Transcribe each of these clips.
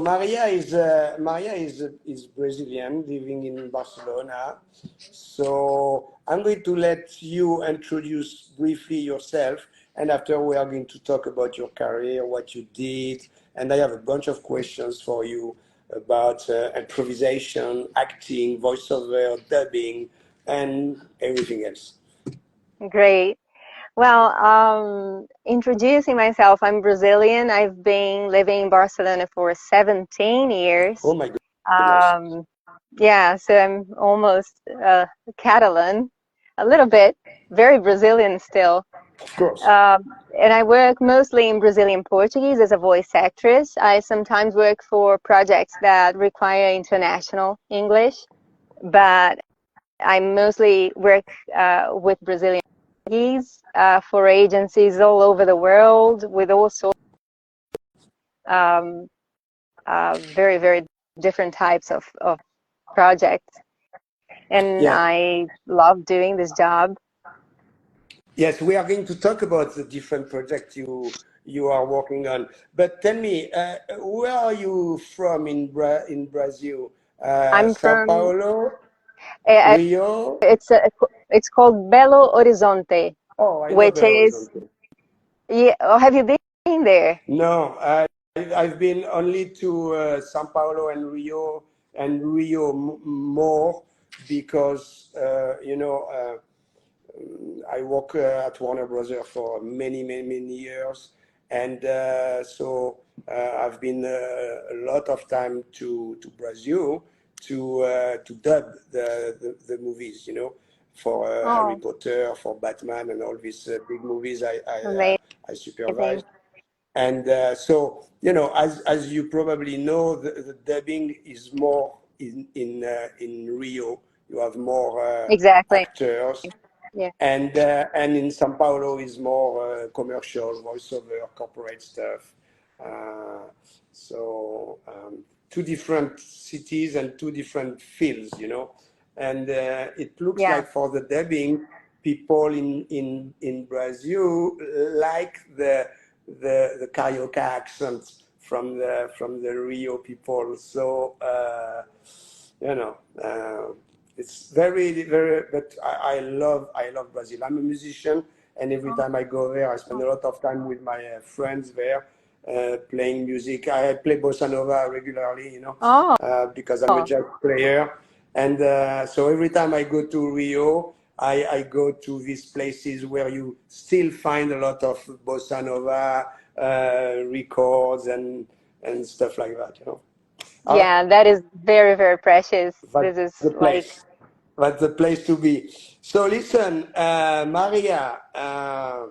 Maria is Brazilian, living in Barcelona. So I'm going to let you introduce briefly yourself, and after we are going to talk about your career, what you did, and I have a bunch of questions for you about improvisation, acting, voiceover, dubbing, and everything else. Great. Well, introducing myself, I'm Brazilian. I've been living in Barcelona for 17 years. Oh my goodness. Um, yeah, so I'm almost Catalan, a little bit, very Brazilian still. Of course. And I work mostly in Brazilian Portuguese as a voice actress. I sometimes work for projects that require international English, but I mostly work with Brazilian Portuguese for agencies all over the world with all sorts of very, very different types of projects. And Yeah. I love doing this job. Yes, we are going to talk about the different projects you are working on. But tell me, where are you from in Brazil? I'm Sao from, Paulo, uh, Rio? it's called Belo Horizonte, Oh, I know which Belo is, Horizonte. yeah, oh, have you been there? No, I've been only to Sao Paulo and Rio more because I work at Warner Brothers for many, many, many years, and I've been a lot of time to Brazil to dub the movies, for Harry Oh, Potter, for Batman, and all these big movies I amazing. supervised. And as you probably know, the dubbing is more in Rio. You have more Exactly. actors, Yeah. and in São Paulo is more commercial, voiceover, corporate stuff. Uh, two different cities and two different fields. And it looks Yeah. like for the dubbing, people in Brazil like the Carioca accent from the Rio people. So you know. It's very, very, but I love Brazil. I'm a musician, and every time I go there, I spend a lot of time with my friends there, playing music. I play bossa nova regularly, Oh, because I'm a jazz player. And so every time I go to Rio, I go to these places where you still find a lot of bossa nova records and stuff like that. Uh, yeah, that is very, very precious. that's This is the like, place. That's the place to be. So listen, Maria, I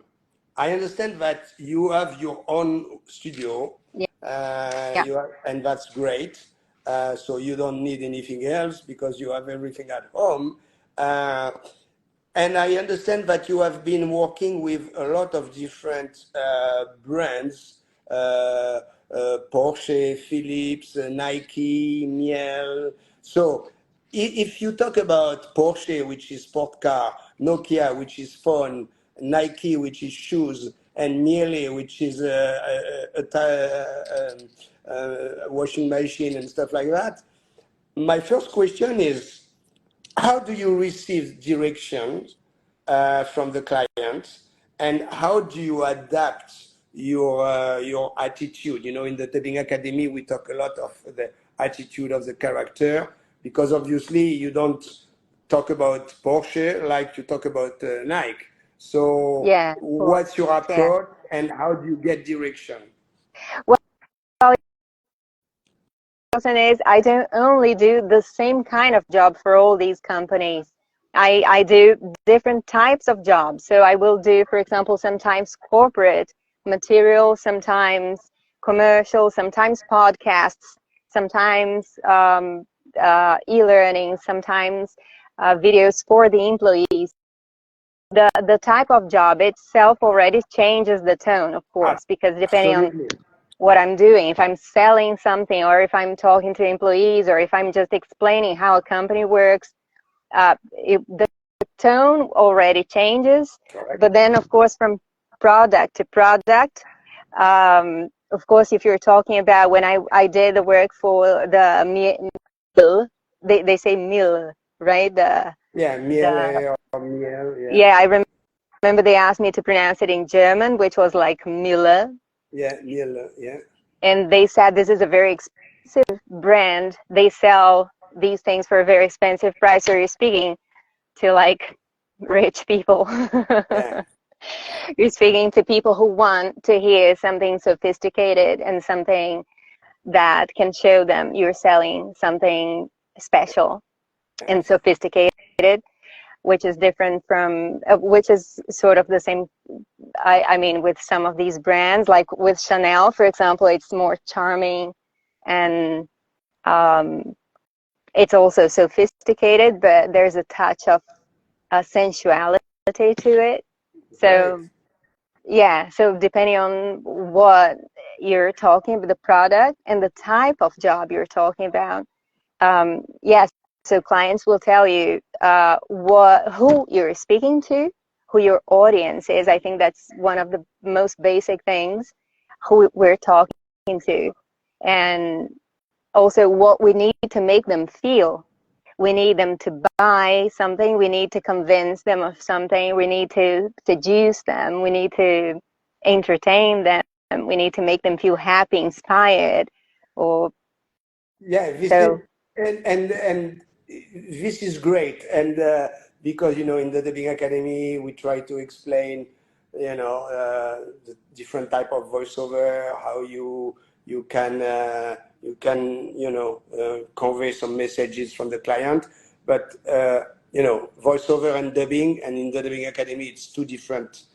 understand that you have your own studio, yeah, yeah, and that's great. So you don't need anything else because you have everything at home. Uh, and I understand that you have been working with a lot of different brands, Porsche, Philips, Nike, Miel. So if you talk about Porsche, which is sport car, Nokia, which is phone, Nike, which is shoes, and Miele, which is a washing machine and stuff like that, my first question is, how do you receive directions from the client, and how do you adapt your attitude? In the dubbing academy, we talk a lot of the attitude of the character, because obviously you don't talk about Porsche like you talk about Nike. So yeah, of course. what's your Yeah. approach, and how do you get direction? Well, the question is, I don't only do the same kind of job for all these companies. I do different types of jobs. So I will do, for example, sometimes corporate material, sometimes commercial, sometimes podcasts, sometimes e-learning, sometimes videos for the employees. The type of job itself already changes the tone, of course, because depending on Absolutely. what I'm doing, if I'm selling something, or if I'm talking to employees, or if I'm just explaining how a company works, the tone already changes. Correct. But then, of course, from product to product, of course, if you're talking about when I did the work for the mill, they say mill, right? Yeah, The miele or miel. Yeah, yeah, I remember they asked me to pronounce it in German, which was like Mille, yeah, miele. Yeah, and they said this is a very expensive brand. They sell these things for a very expensive price. So you're speaking to like rich people. yeah, You're speaking to people who want to hear something sophisticated and something that can show them you're selling something special and sophisticated, which is different from, which is sort of the same. I mean, with some of these brands, like with Chanel, for example, it's more charming and um, it's also sophisticated, but there's a touch of sensuality to it. right. So yeah, so depending on what you're talking about, the product and the type of job you're talking about, yes, so clients will tell you who you're speaking to, who your audience is. I think that's one of the most basic things, who we're talking to, and also what we need to make them feel. We need them to buy something. We need to convince them of something. We need to seduce them. We need to entertain them. We need to make them feel happy, inspired, or Yeah, this is so. and this is great. And because in the Dubbing Academy we try to explain, the different type of voiceover, how you can convey some messages from the client. But voiceover and dubbing, and in the Dubbing Academy it's two different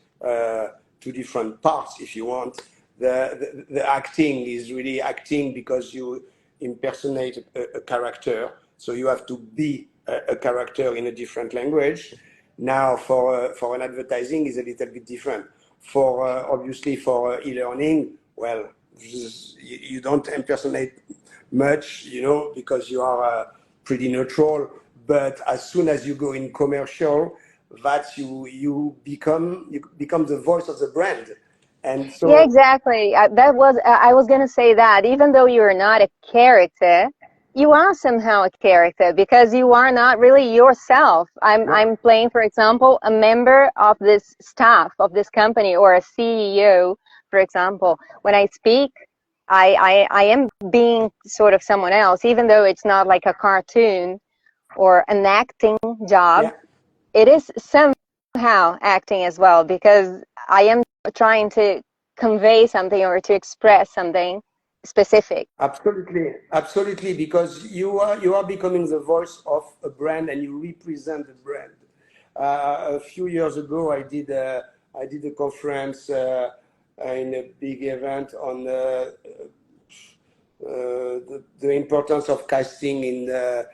parts, if you want. The acting is really acting because you impersonate a character, so you have to be a character in a different language. Now, for an advertising is a little bit different. For obviously for e-learning, well, you don't impersonate much, because you are pretty neutral. But as soon as you go in commercial, that you become the voice of the brand, and Yeah, so exactly. I was gonna say that even though you're not a character, you are somehow a character because you are not really yourself. yeah, I'm playing, for example, a member of this staff of this company or a CEO, for example. When I speak, I am being sort of someone else, even though it's not like a cartoon or an acting job. yeah. It is somehow acting as well because I am trying to convey something or to express something specific. Absolutely, absolutely, because you are becoming the voice of a brand and you represent the brand. A few years ago, I did a conference in a big event on the importance of casting in the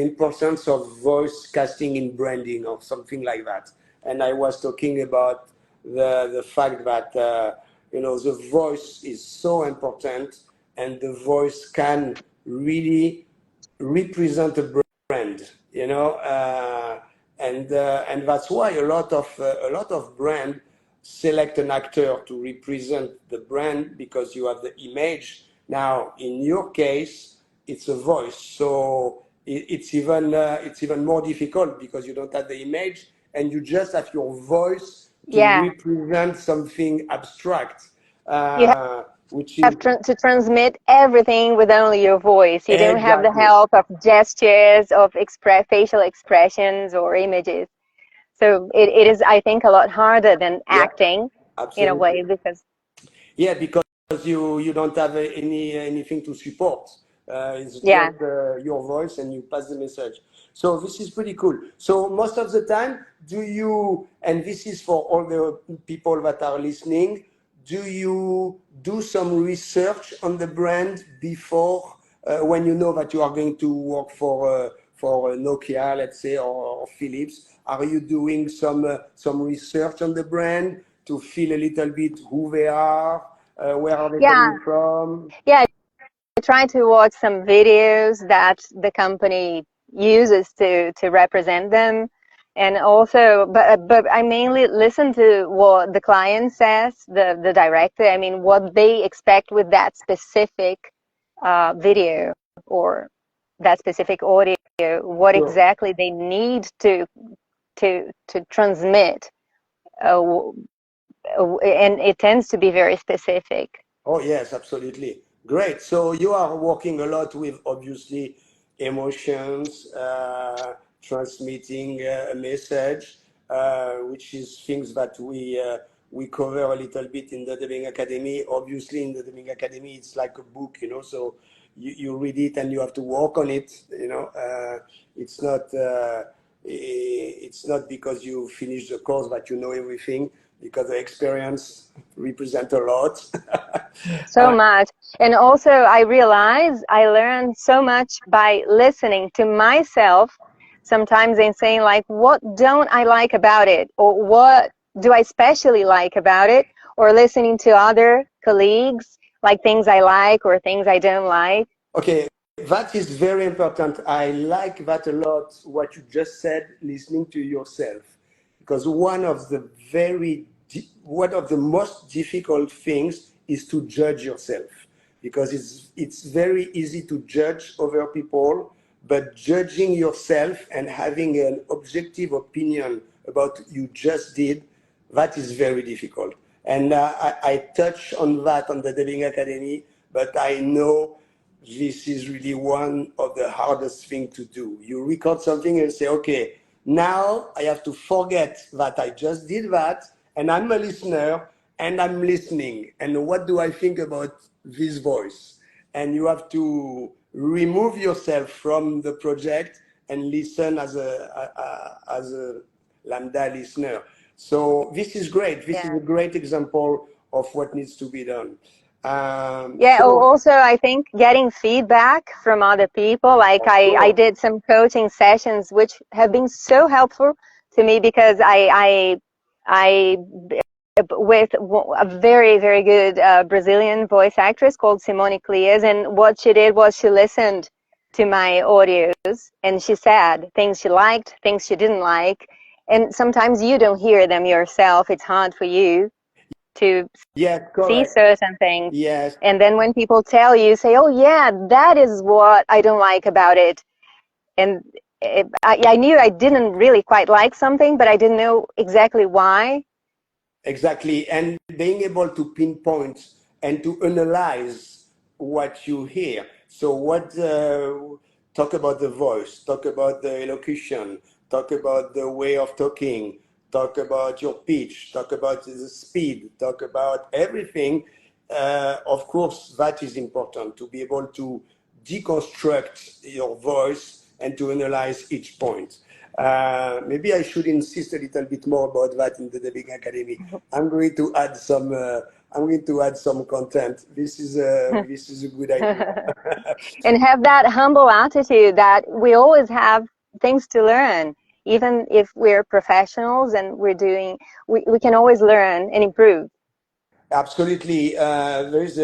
importance of voice casting in branding or something like that. And I was talking about the fact that the voice is so important, and the voice can really represent a brand, and that's why a lot of brand select an actor to represent the brand, because you have the image. Now, in your case, it's a voice, so it's even more difficult because you don't have the image and you just have your voice to Yeah, represent something abstract, you which have is to transmit everything with only your voice. You don't have the exactly, help of gestures, of facial expressions or images. So it is, I think, a lot harder than yeah, acting in a way absolutely. because, Yeah, because you don't have anything to support. It's yeah. just your voice, and you pass the message. So this is pretty cool. So most of the time, and this is for all the people that are listening, do you do some research on the brand before, when you know that you are going to work for Nokia, let's say, or Philips? Are you doing some research on the brand to feel a little bit who they are, where are they Yeah, coming from? yeah. I try to watch some videos that the company uses to represent them, And also, but I mainly listen to what the client says, the director. I mean, what they expect with that specific video or that specific audio, what Sure. exactly they need to transmit, and it tends to be very specific. Oh, yes, absolutely. Great. So you are working a lot with obviously emotions, transmitting a message, which is things that we cover a little bit in the Dubbing Academy. Obviously, in the Dubbing Academy, it's like a book, so you read it and you have to work on it. It's not it's not because you finish the course that you know everything, because the experience represents a lot. So much. And also, I realized I learned so much by listening to myself sometimes and saying, like, what don't I like about it? Or what do I especially like about it? Or listening to other colleagues, like things I like or things I don't like. Okay, that is very important. I like that a lot, what you just said, listening to yourself. Because one of the most difficult things is to judge yourself. Because it's very easy to judge other people, but judging yourself and having an objective opinion about what you just did, that is very difficult. And I touch on that on the Dubbing Academy, but I know this is really one of the hardest thing to do. You record something and say, okay, now I have to forget that I just did that, and I'm a listener, and I'm listening. And what do I think about this voice? And you have to remove yourself from the project and listen as a lambda listener. So this is great. This is Yeah. a great example of what needs to be done. Yeah, So, also I think getting feedback from other people, like of I course, did some coaching sessions which have been so helpful to me because I with a very, very good Brazilian voice actress called Simone Clias, and what she did was she listened to my audios and she said things she liked, things she didn't like, and sometimes you don't hear them yourself. It's hard for you to yes, see correct. certain things. Yes, And then when people tell you, say, oh, yeah, that is what I don't like about it. And I knew I didn't really quite like something, but I didn't know exactly why. exactly. And being able to pinpoint and to analyze what you hear. So, talk about the voice, talk about the elocution, talk about the way of talking, talk about your pitch, talk about the speed, talk about everything. Of course, that is important to be able to deconstruct your voice and to analyze each point. Maybe I should insist a little bit more about that in the Dubbing Academy. I'm going to add some. I'm going to add some content. This is a good idea. And have that humble attitude that we always have things to learn. Even if we're professionals and we can always learn and improve. Absolutely. There is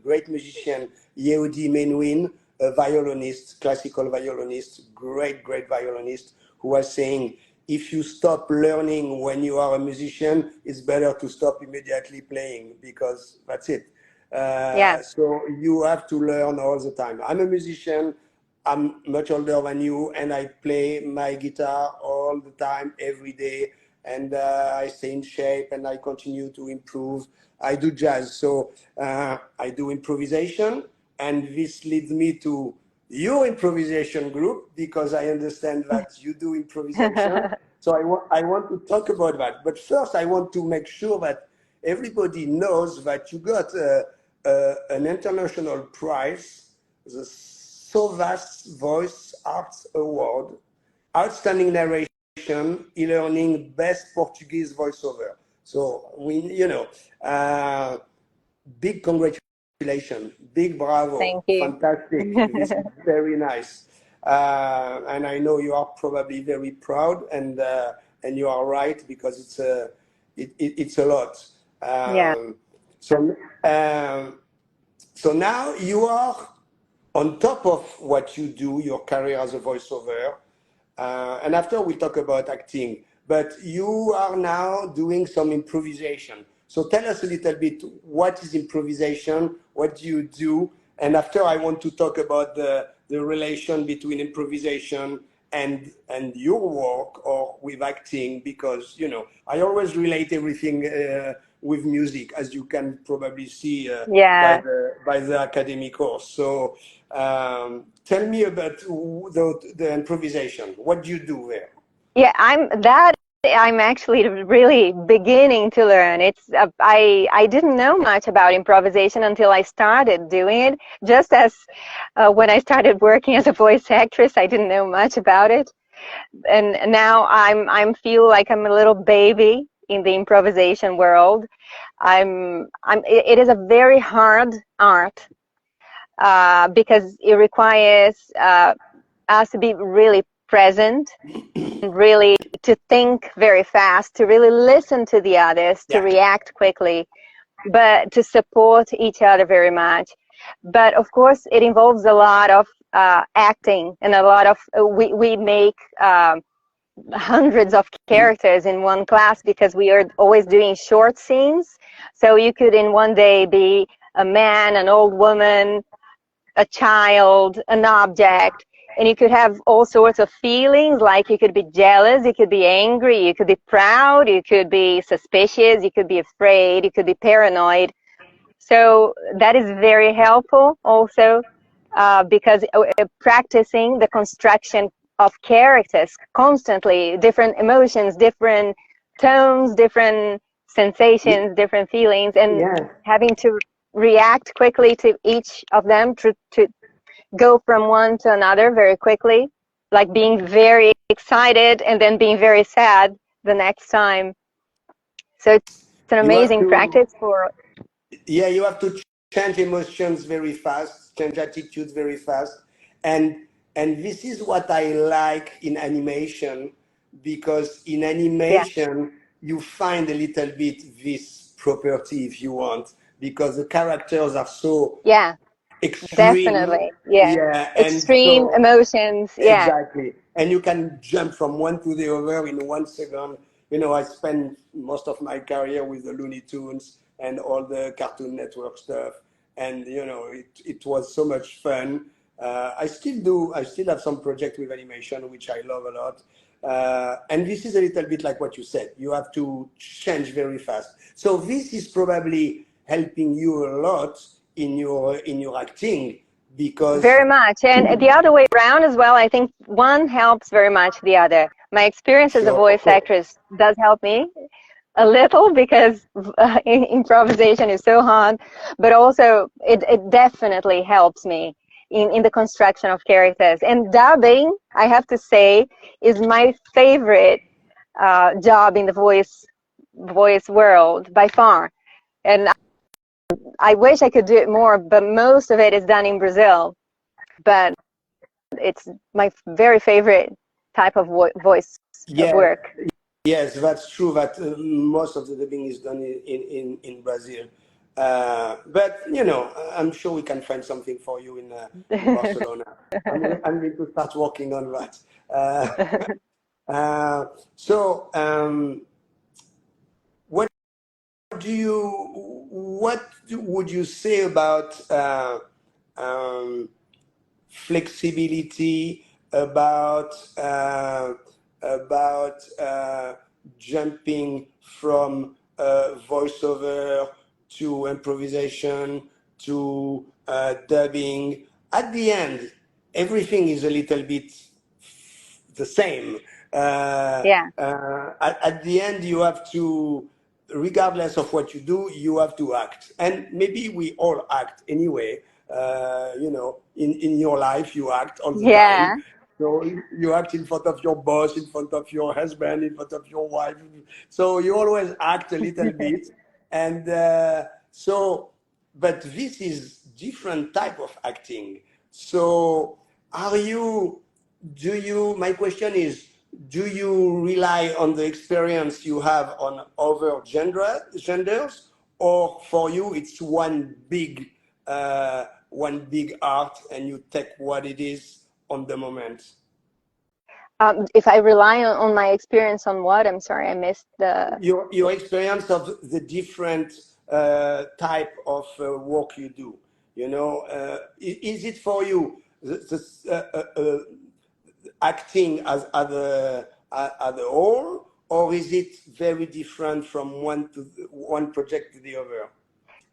great musician, Yehudi Menuhin, a violinist, classical violinist, great violinist, who was saying, if you stop learning when you are a musician, it's better to stop immediately playing, because that's it. Yeah. So you have to learn all the time. I'm a musician. I'm much older than you, and I play my guitar all the time, every day, and I stay in shape, and I continue to improve. I do jazz, so I do improvisation, and this leads me to your improvisation group, because I understand that you do improvisation. So I want to talk about that. But first, I want to make sure that everybody knows that you got an international prize, the Sovas Voice Arts Award, Outstanding Narration, E-Learning, Best Portuguese Voiceover. So big congratulations, big bravo, Thank you. fantastic. This is very nice, and I know you are probably very proud, and you are right, because it's a lot. Yeah. Um, so so now you are on top of what you do, your career as a voiceover. and after we talk about acting. But you are now doing some improvisation. So tell us a little bit, what is improvisation? What do you do? And after, I want to talk about the relation between improvisation and your work or with acting, because I always relate everything with music, as you can probably see Yeah. by the academic course. So tell me about the improvisation. What do you do there? Yeah, I'm actually really beginning to learn. I didn't know much about improvisation until I started doing it. Just as when I started working as a voice actress, I didn't know much about it, and now I'm feel like I'm a little baby in the improvisation world. It is a very hard art because it requires us to be really present, really to think very fast, to really listen to the others, to Yeah. react quickly, but to support each other very much. But of course, it involves a lot of acting and a lot of we make hundreds of characters in one class because we are always doing short scenes. So you could in one day be a man, an old woman, a child, an object, and you could have all sorts of feelings, like you could be jealous, you could be angry, you could be proud, you could be suspicious, you could be afraid, you could be paranoid. So that is very helpful also because practicing the construction of characters constantly, different emotions, different tones, different sensations, different feelings, and Yeah. having to react quickly to each of them to go from one to another very quickly, like being very excited and then being very sad the next time. So it's an You have amazing to, practice for, yeah, you have to change emotions very fast, change attitudes very fast, and this is what I like in animation, because in yeah, animation you find a little bit this property, if you want, because the characters are so yeah, extreme. definitely. Yeah. Yeah, and Extreme so emotions. Yeah. exactly. And you can jump from one to the other in 1 second. I spent most of my career with the Looney Tunes and all the Cartoon Network stuff. And, it was so much fun. I still do. I still have some project with animation, which I love a lot. And this is a little bit like what you said. You have to change very fast. So this is probably helping you a lot in your acting, because Very much. And the other way around as well, I think one helps very much the other. My experience as a sure, of voice course. actress does help me a little because improvisation is so hard, but also it definitely helps me in the construction of characters. And dubbing, I have to say, is my favorite job in the voice world by far. And I wish I could do it more, but most of it is done in Brazil. But it's my very favorite type of voice Yeah, work. yes, that's true that most of the dubbing is done in Brazil. But I'm sure we can find something for you in Barcelona. I'm going to start working on that. So, what would you say about flexibility, about jumping from voiceover to improvisation to dubbing? At the end, everything is a little bit the same. Yeah, At the end, you have to, regardless of what you do, you have to act. And maybe we all act anyway. In your life, you act all the yeah, time. So you act in front of your boss, in front of your husband, in front of your wife. So you always act a little bit. And but this is different type of acting. So are you my question is, do you rely on the experience you have on other genders, or for you it's one big art and you take what it is on the moment? If I rely on my experience on what? I'm sorry, I missed the. Your experience of the different type of work you do. You know, is it for you acting as a whole, or is it very different from one project to the other?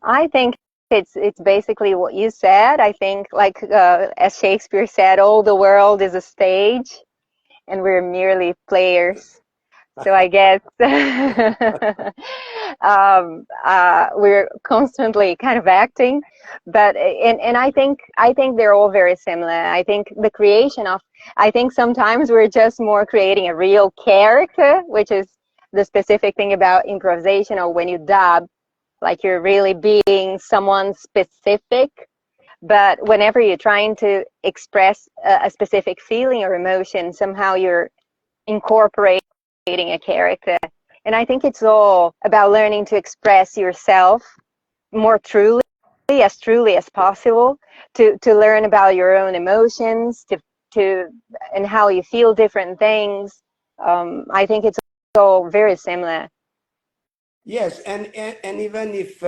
I think it's basically what you said. I think, like as Shakespeare said, all the world is a stage, and we're merely players. So I guess we're constantly kind of acting, but and I think they're all very similar. I think the creation of I think sometimes we're just more creating a real character, which is the specific thing about improvisation, or when you dub, like you're really being someone specific. But whenever you're trying to express a specific feeling or emotion, somehow you're incorporating a character. And I think it's all about learning to express yourself more truly as possible, to learn about your own emotions, to and how you feel different things. I think it's all very similar. Yes, and even if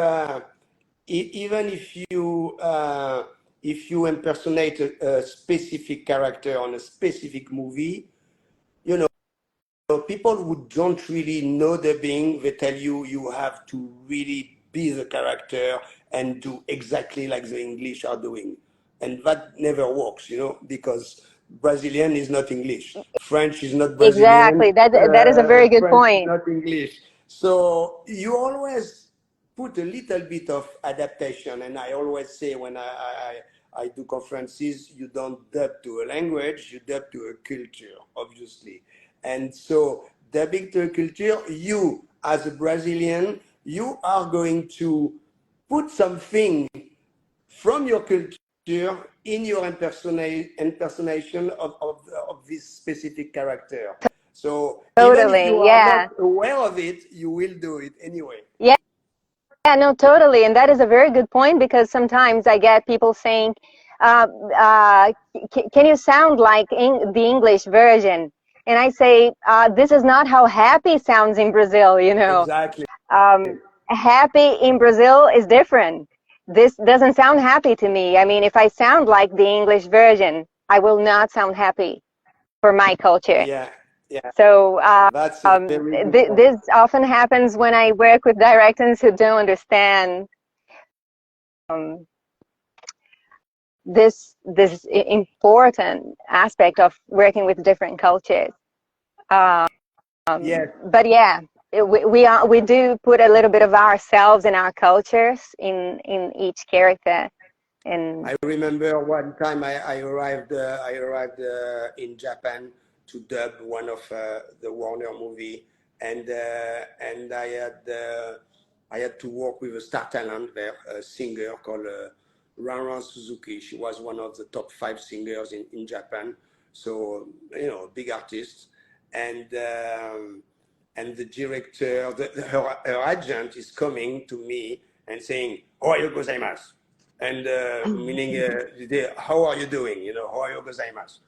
you impersonate a specific character on a specific movie, you know, people who don't really know the being, they tell you you have to really be the character and do exactly like the English are doing, and that never works, you know, because Brazilian is not English, French is not Brazilian, Exactly. That is a very good French is point. not English. So you always put a little bit of adaptation. And I always say when I do conferences, you don't dub to a language, you dub to a culture, obviously. And so dubbing to a culture, you as a Brazilian, you are going to put something from your culture in your impersonation of this specific character. So even if you Totally. are not Yeah. aware of it, you will do it anyway. Yeah. Yeah, no, totally. And that is a very good point, because sometimes I get people saying, uh, can you sound like the English version? And I say, this is not how happy sounds in Brazil, you know. Exactly. Happy in Brazil is different. This doesn't sound happy to me. I mean, if I sound like the English version, I will not sound happy for my culture. Yeah, yeah. So That's a very good point. this often happens when I work with directors who don't understand um, this important aspect of working with different cultures. Um, Yes, but yeah, we do put a little bit of ourselves and our cultures in each character. And I remember one time I arrived in Japan to dub one of the Warner movie, and I had to work with a star talent there, a singer called Ranran Suzuki. She was one of the top 5 singers in Japan, so you know, big artist, and and the director, her agent is coming to me and saying, "Ohayo gozaimasu," and meaning, how are you doing? You know, how are you gozaimasu?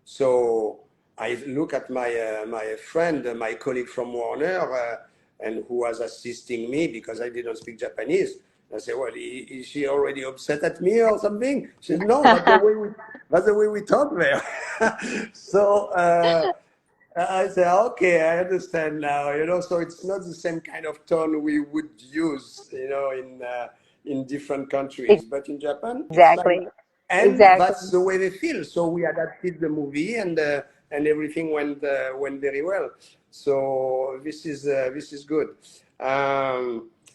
So I look at my friend, my colleague from Warner, and who was assisting me because I didn't speak Japanese. I said, well, is she already upset at me or something? She said, no, that's the way we talk there. So I say, okay, I understand now. You know, so it's not the same kind of tone we would use, you know, in different countries, but in Japan, it's like exactly, that, and exactly. that's the way they feel. So we adapted the movie, and everything went very well. So this is good.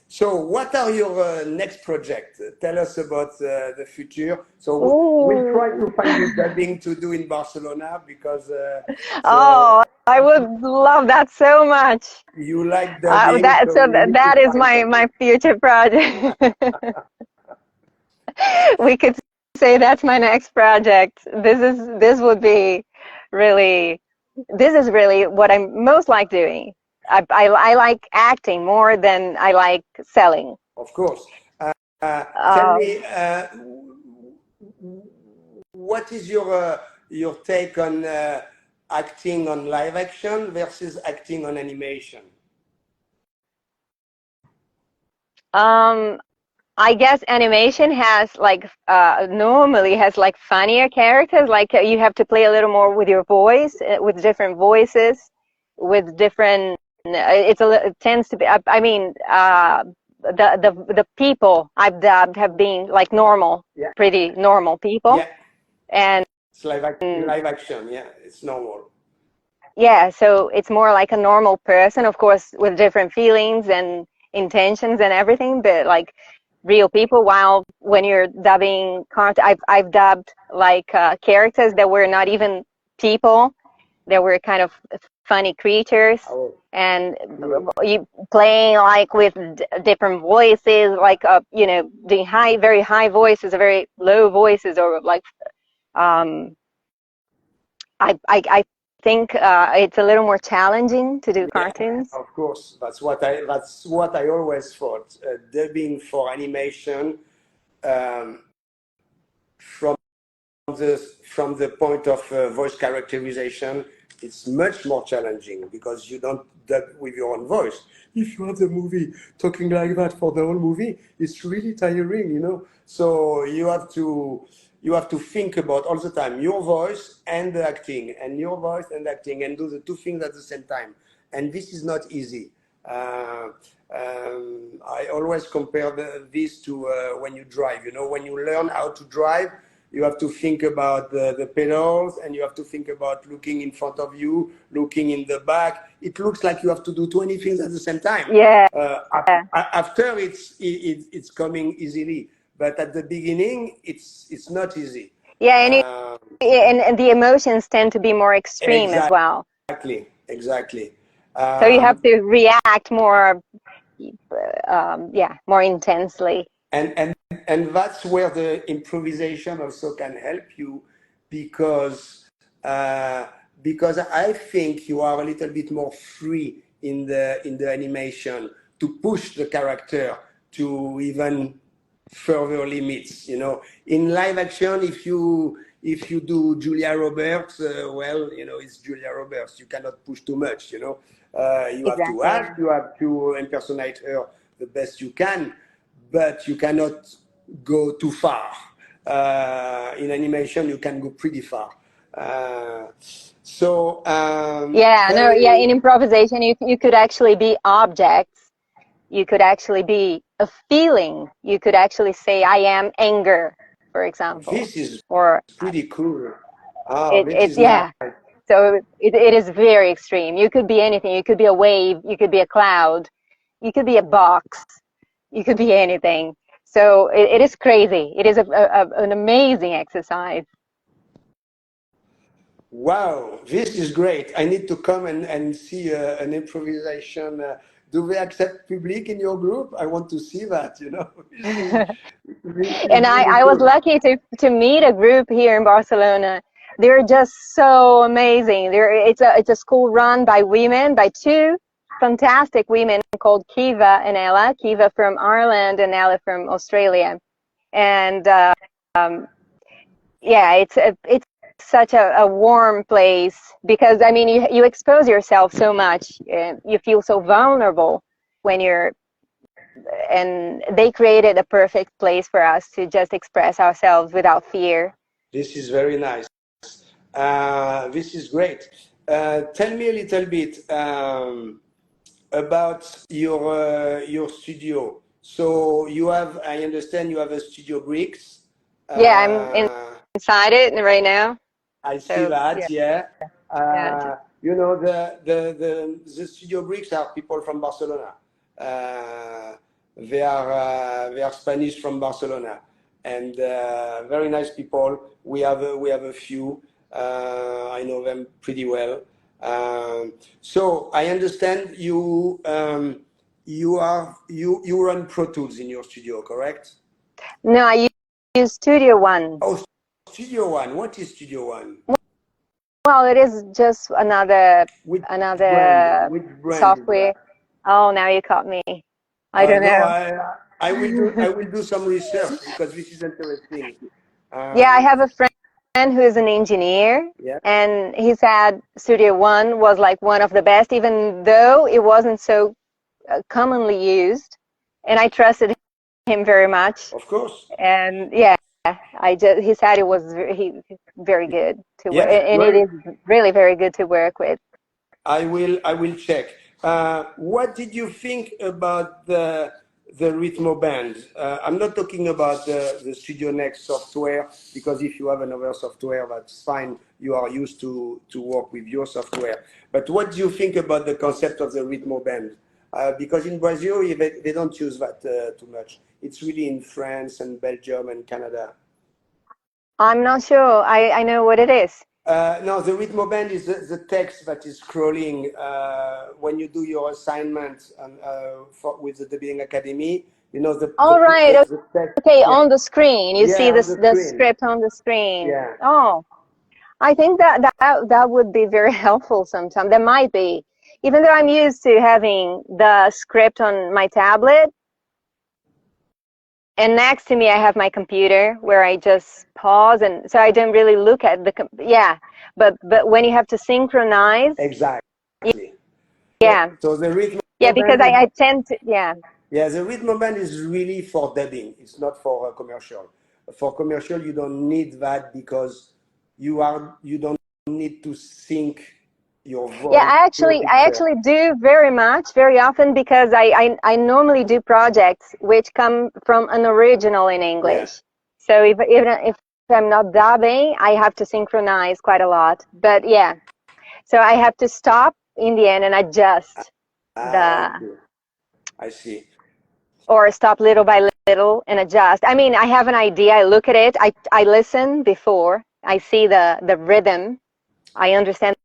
So what are your next project? Tell us about the future. So we'll try Ooh. to find you dubbing to do in Barcelona because Oh, I would love that so much. you like dubbing, That so so we need to that is find my something. future project. We could say that's my next project. This would be really this is really what I most like doing. I like acting more than I like selling. Of course. Tell Um, me, what is your take on acting on live action versus acting on animation? I guess animation has like normally has like funnier characters. Like you have to play a little more with your voice, with different voices, with different. It tends to be. I mean, the people I've dubbed have been like normal, Yeah. pretty normal people, Yeah. and It's live action. Yeah, it's normal. yeah, so it's more like a normal person, of course, with different feelings and intentions and everything, but like real people. While when you're dubbing content, I've dubbed like characters that were not even people, that were kind of funny creatures, Oh, and cool. you playing like with different voices, like doing very high voices, very low voices, or like um, I think it's a little more challenging to do Yeah, cartoons. of course. That's what I always thought. Dubbing for animation, um, from from the point of voice characterization, it's much more challenging because you don't dub with your own voice. If you have the movie talking like that for the whole movie, it's really tiring. So you have to think about all the time your voice and the acting, and your voice and acting, and do the two things at the same time. And this is not easy. Uh, I always compare this to when you drive. When you learn how to drive, you have to think about the pedals, and you have to think about looking in front of you, looking in the back. It looks like you have to do 20 things at the same time. Yeah, After it's coming easily, but at the beginning it's not easy. yeah, Um, and the emotions tend to be more extreme as well. exactly. So you have Um, to react more, more intensely. and that's where the improvisation also can help you, because uh, because I think you are a little bit more free in the animation to push the character to even further limits. In live action, if you do Julia Roberts, well, it's Julia Roberts. You cannot push too much. You have to Exactly. act, Yeah. you have to impersonate her the best you can, but you cannot go too far. In animation, you can go pretty far. So Yeah. No. Yeah. very In improvisation, you could actually be objects. You could actually be a feeling. You could actually say, "I am anger," for example, This is or pretty cool. Oh, it. this It. is nice. Yeah. So it is very extreme. You could be anything. You could be a wave. You could be a cloud. You could be a box. You could be anything. So it is crazy. It is an amazing exercise. Wow, this is great. I need to come and see an improvisation. Do they accept public in your group? I want to see that. This is And really I was cool. lucky to meet a group here in Barcelona. They're just so amazing. It's a school run by women, by two fantastic women called Kiva and Ella. Kiva from Ireland and Ella from Australia. And yeah, it's such a warm place, because I mean you expose yourself so much. You feel so vulnerable when you're and they created a perfect place for us to just express ourselves without fear. This is very nice. This is great. Tell me a little bit about your studio. So I understand you have a studio bricks. Yeah, I'm Uh, inside it right now. I see So that, yeah, yeah. yeah, The studio bricks are people from Barcelona. They are Spanish from Barcelona, and very nice people. We have a few. I know them pretty well. So I understand you run Pro Tools in your studio, correct? no, I use Studio One. Oh, Studio One. What is Studio One? Well, it is just another Which brand? another Which brand is software. that? Oh, now you caught me. I don't No, know. I will do some research because this is interesting. Yeah, I Um, have a friend who is an engineer, Yeah. and he said Studio One was like one of the best, even though it wasn't so commonly used. And I trusted him very much. Of course. And yeah, he said it was very good to work, Yes, and it great. is really very good to work with. I will check. What did you think about the Rhythmo band? I'm not talking about the Studio Next software, because if you have another software, that's fine. You are used to work with your software. But what do you think about the concept of the Rhythmo band? Because in Brazil, they don't use that too much. It's really in France and Belgium and Canada. I'm not sure. I know what it is. No, the Rhythmo band is the text that is scrolling when you do your assignment with the Debating Academy. You know All right. the text. Okay, Yeah, on the screen, you see yeah, on this the the screen. script on the screen. Yeah, Oh, I think that would be very helpful sometime. That might be, even though I'm used to having the script on my tablet, and next to me I have my computer where I just pause, and so I don't really look at yeah. But when you have to synchronize, exactly. yeah, So the yeah, Rhythmo because band is, I tend to, yeah. yeah, the Rhythmo band is really for dubbing. It's not for commercial. For commercial, you don't need that because you don't need to sync your Yeah, voice to a I picture. actually do very often, because I normally do projects which come from an original in Yeah. English. So if I'm not dubbing, I have to synchronize quite a lot. But yeah, so I have to stop in the end and adjust I the, see. I see. or stop little by little and adjust. I mean, I have an idea, I look at it, I listen before, I see the rhythm, I understand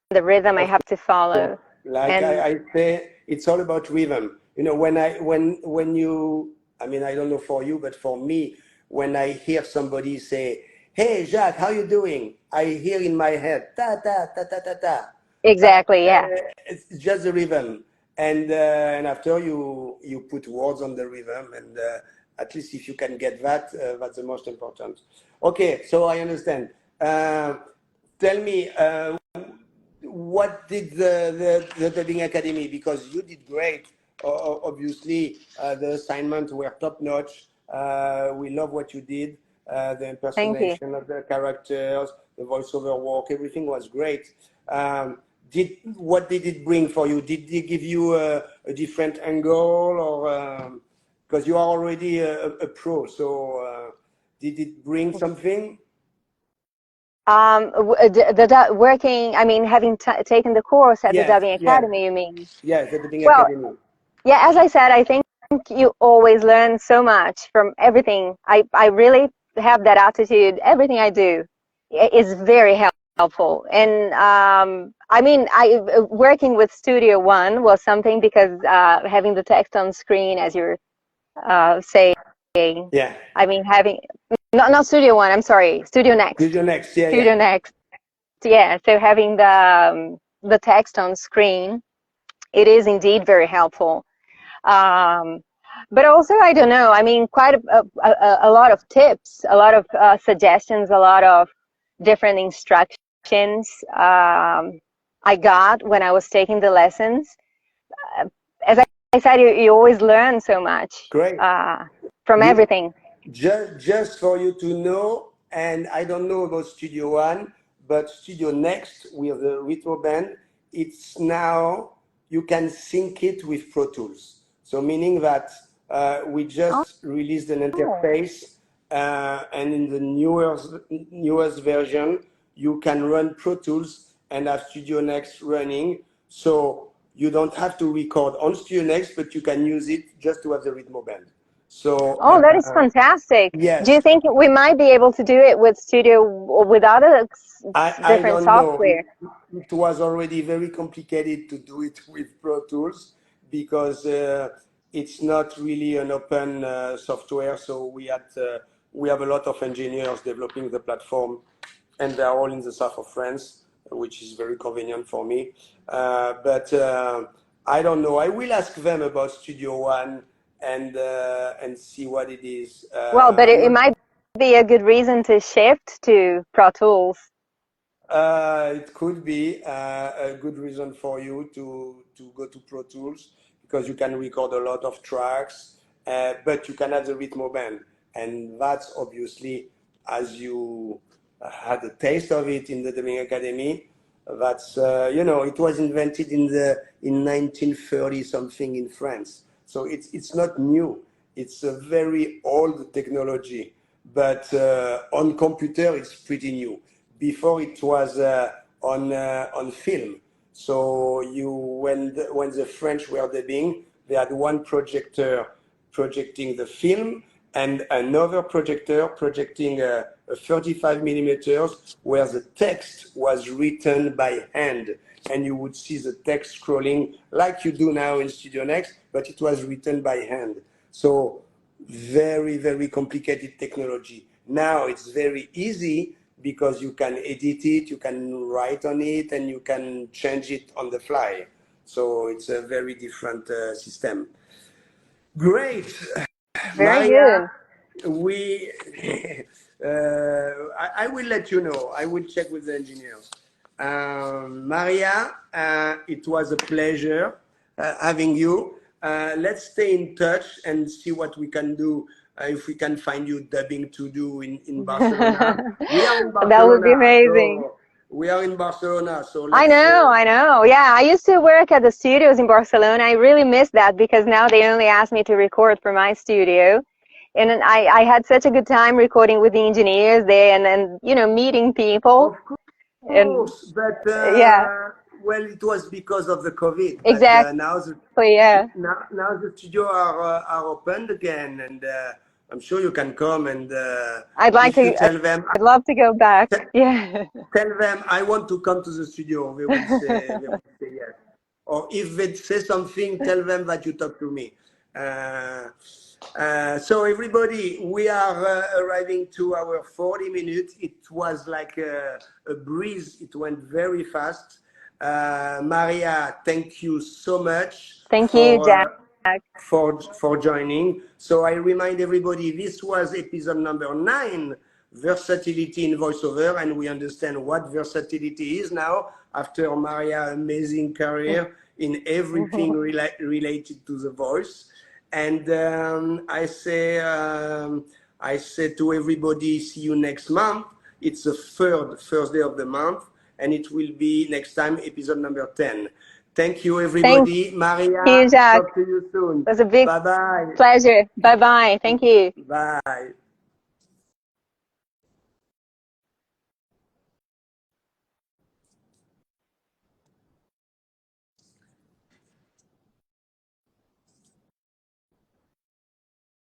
the rhythm I Of have to follow. course. Like And I say, it's all about rhythm. You know, when you, I mean, I don't know for you, but for me, when I hear somebody say, "Hey, Jacques, how you doing?" I hear in my head, "Ta ta ta ta ta ta." exactly, yeah. It's just the rhythm, and after you put words on the rhythm, and at least if you can get that, that's the most important. Okay, so I understand. Tell me, what did the dubbing academy, because you did great, obviously the assignments were top notch, we love what you did, the Thank you. impersonation of the characters, the voiceover work, everything was great. What did it bring for you? Did they give you a different angle, or because you are already a pro, so did it bring something? Working, I mean, having taken the course at the Yes, Dubbing yes, Academy, you mean? yes, the dubbing Well, academy. yeah, as I said, I think you always learn so much from everything. I really have that attitude. Everything I do is very helpful. And I mean, working with Studio One was something, because having the text on screen, as you're saying, Yeah. I mean, having, not Studio One, I'm sorry, Studio Studio Next. Next, yeah, yeah. Studio Next. Yeah, so having the text on screen, it is indeed very helpful. Um, but also, I don't know. I mean, quite a lot of tips, a lot of suggestions, a lot of different instructions I got when I was taking the lessons. As I said, you always learn so much Great. from You everything. just for you to know, and I don't know about Studio One, but Studio Next with the retro band, it's now you can sync it with Pro Tools. So meaning that we just released an Oh, interface, and in the newest version, you can run Pro Tools and have Studio Next running. So you don't have to record on Studio Next, but you can use it just to have the Rhythmo band. So oh, that is fantastic. Do you yes, think we might be able to do it with Studio or with other I different don't know. software? It was already very complicated to do it with Pro Tools because it's not really an open software. So we have a lot of engineers developing the platform, and they're all in the south of France, which is very convenient for me. But I don't know. I will ask them about Studio One and see what it is. Well, but I'm it not. might be a good reason to shift to Pro Tools. It could be a good reason for you to go to Pro Tools because you can record a lot of tracks, but you can have the rhythm band, and that's obviously, as you had a taste of it in the Dubbing Academy. That's it was invented in 1930 something in France, so it's not new. It's a very old technology, but on computer it's pretty new. Before it was on film. So when the French were dubbing, they had one projector projecting the film and another projector projecting a 35 millimeters where the text was written by hand, and you would see the text scrolling like you do now in Studio Next, but it was written by hand. So very, very complicated technology. Now it's very easy because you can edit it, you can write on it, and you can change it on the fly. So it's a very different system. Great. Very Maria, good. we, I will let you know. I will check with the engineers. Maria, it was a pleasure having you. Let's stay in touch and see what we can do if we can find you dubbing to do in Barcelona. We are in That would be Barcelona, amazing. so we are in Barcelona. So I let's. know, I know. Yeah, I used to work at the studios in Barcelona. I really miss that because now they only ask me to record for my studio. And then I had such a good time recording with the engineers there and meeting people. Of And course, but yeah, well, it was because of the COVID. But exactly. Yeah. now the studio are opened again, and I'm sure you can come. And if you tell them, I'd love to go back. Yeah. tell them I want to come to the studio, they will say yes. Or if they say something, tell them that you talk to me. So everybody, we are arriving to our 40 minutes. It was like a breeze. It went very fast. Maria, thank you so much Thank you, Jack. for joining. So I remind everybody, this was episode number 9, Versatility in Voiceover, and we understand what versatility is now after Maria's amazing career in everything related to the voice. And I say to everybody, see you next month. It's the third Thursday of the month, and it will be next time episode number 10. Thank you, everybody. Thank Maria, you, Jack. talk to you soon. It was a big Bye-bye. pleasure. Bye-bye. Thank you. Bye.